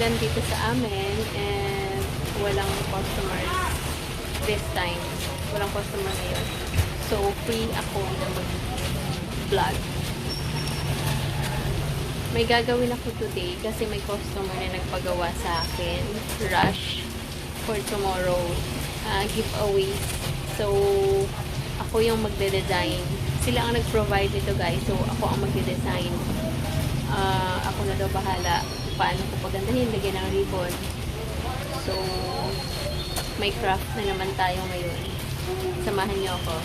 umuulan dito sa amin and walang customers this time. Walang customer ngayon. So, free ako na mag-vlog. May gagawin ako today kasi may customer na nagpagawa sa akin. Rush for tomorrow. Giveaway. So, ako yung magde-design. Sila ang nag-provide nito guys. So, ako ang magde-design. Ako na daw bahala paano ko pagandahin, lagyan ng ribbon. So, may craft na naman tayo ngayon. Samahan niyo ako.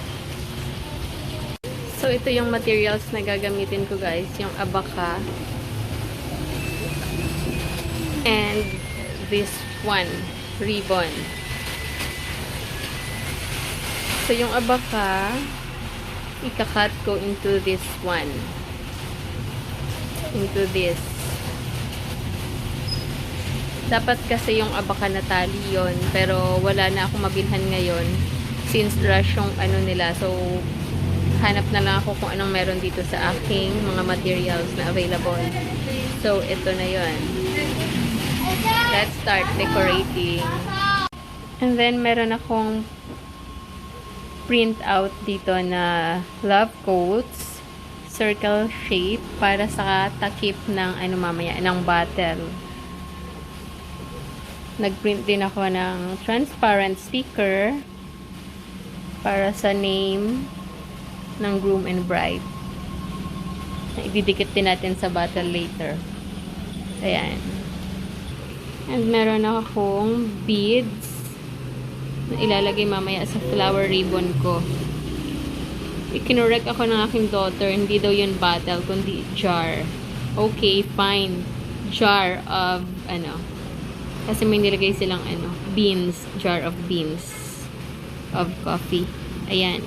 So, ito yung materials na gagamitin ko guys. Yung abaka. And this one, ribbon. So, yung abaka, ikakat ko into this one. Into this. Dapat kasi yung abaka na tali yun, pero wala na akong mabilhan ngayon since rush yung ano nila. So, hanap na lang ako kung anong meron dito sa aking mga materials na available. So, ito na yun. Let's start decorating. And then, meron akong print out dito na love quotes, circle shape, para sa takip ng ano mamaya, ng bottle. Nagprint din ako ng transparent sticker para sa name ng groom and bride. Ididikit din natin sa bottle later. Ayan. And meron akong beads na ilalagay mamaya sa flower ribbon ko. Ikinorek ako ng aking daughter. Hindi daw yun bottle, kundi jar. Okay, fine. Jar of, kasi may nilagay silang, beans. Jar of beans. Of coffee. Ayan.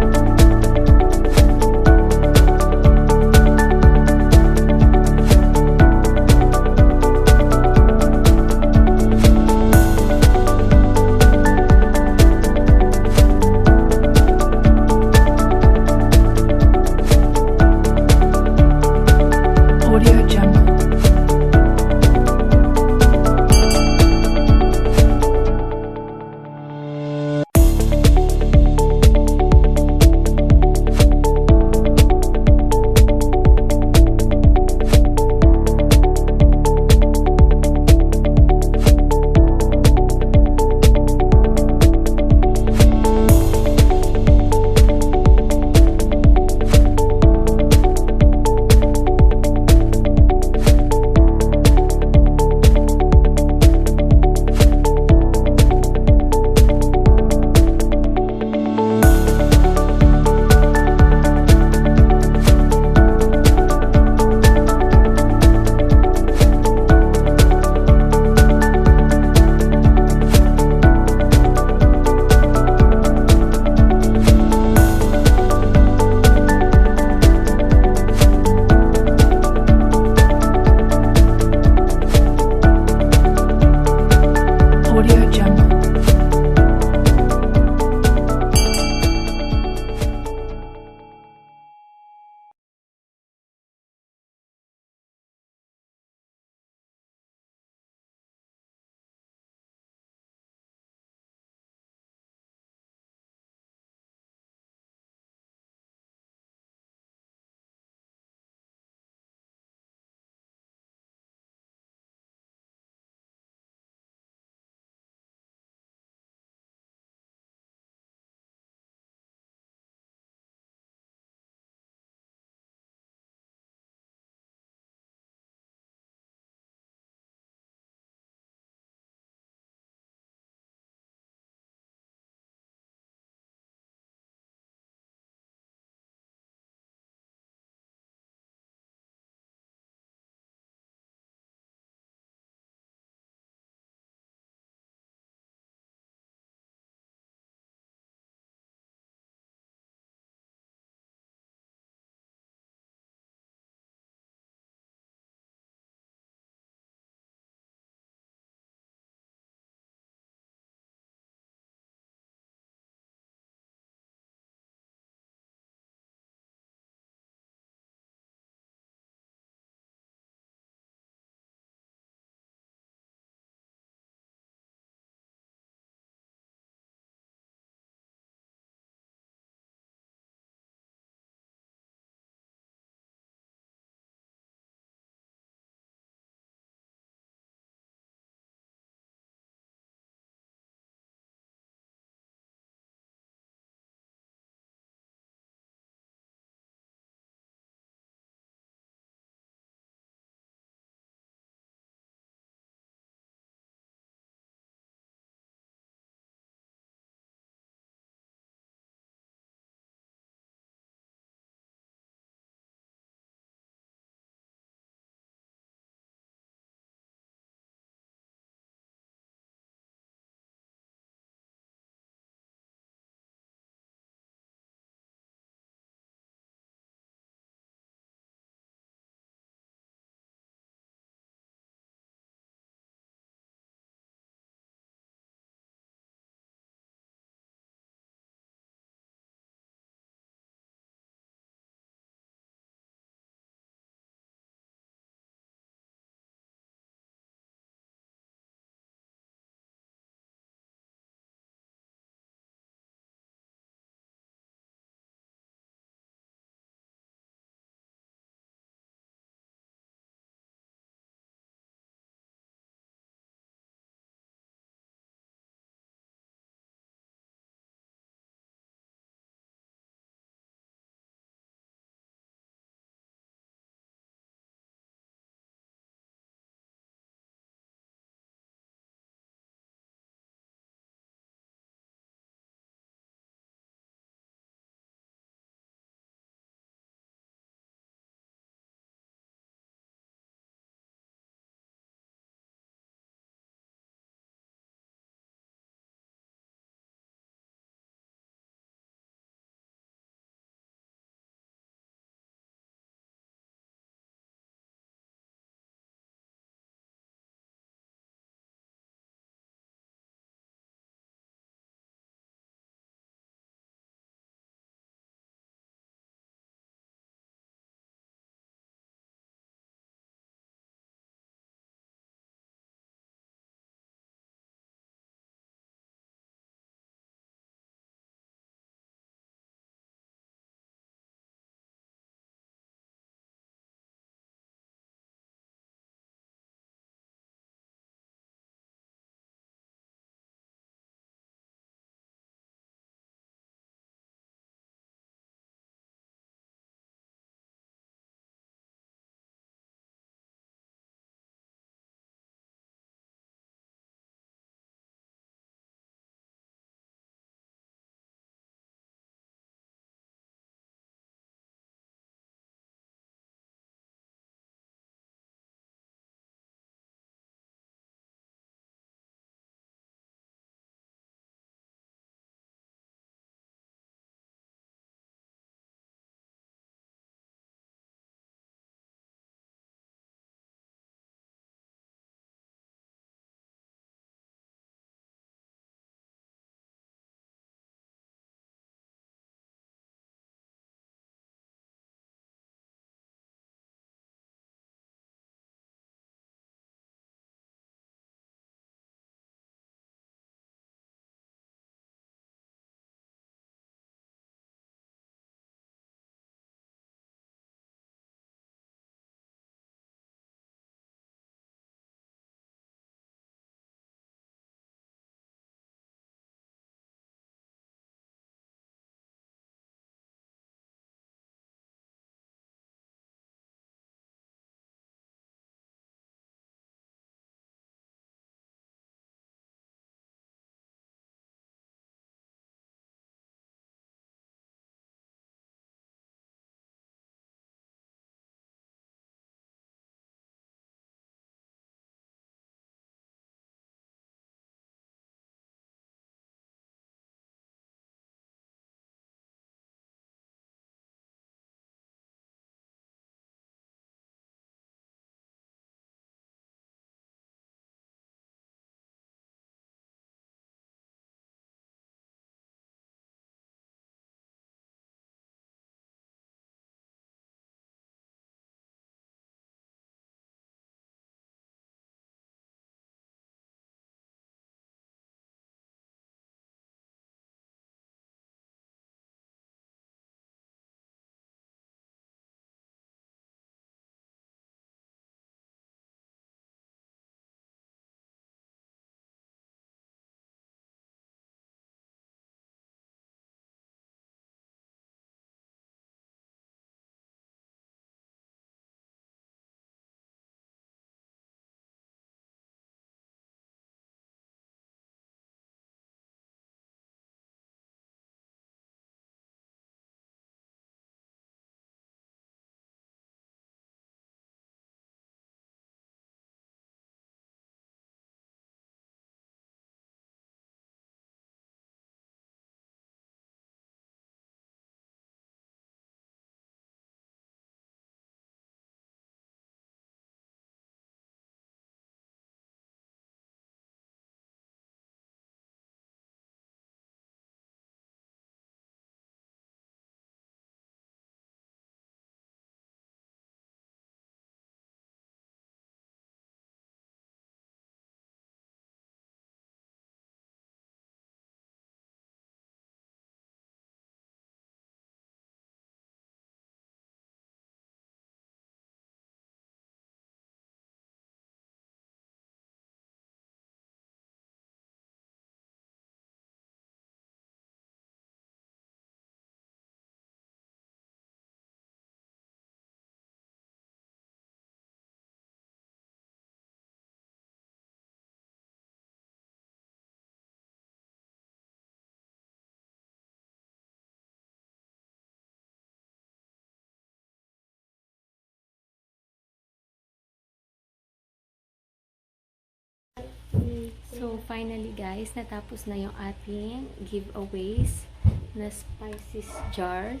So, finally guys, natapos na yung ating giveaways na spices jar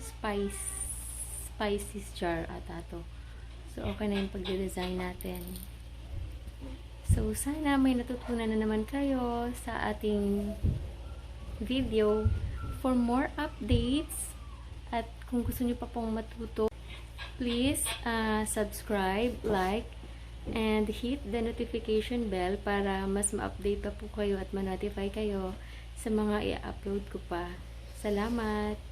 ata to. So, okay na yung pagde-design natin. So, sana may natutunan na naman kayo sa ating video. For more updates at kung gusto nyo pa pong matuto, please subscribe, like, and hit the notification bell para mas ma-update pa po kayo at ma-notify kayo sa mga i-upload ko pa. Salamat!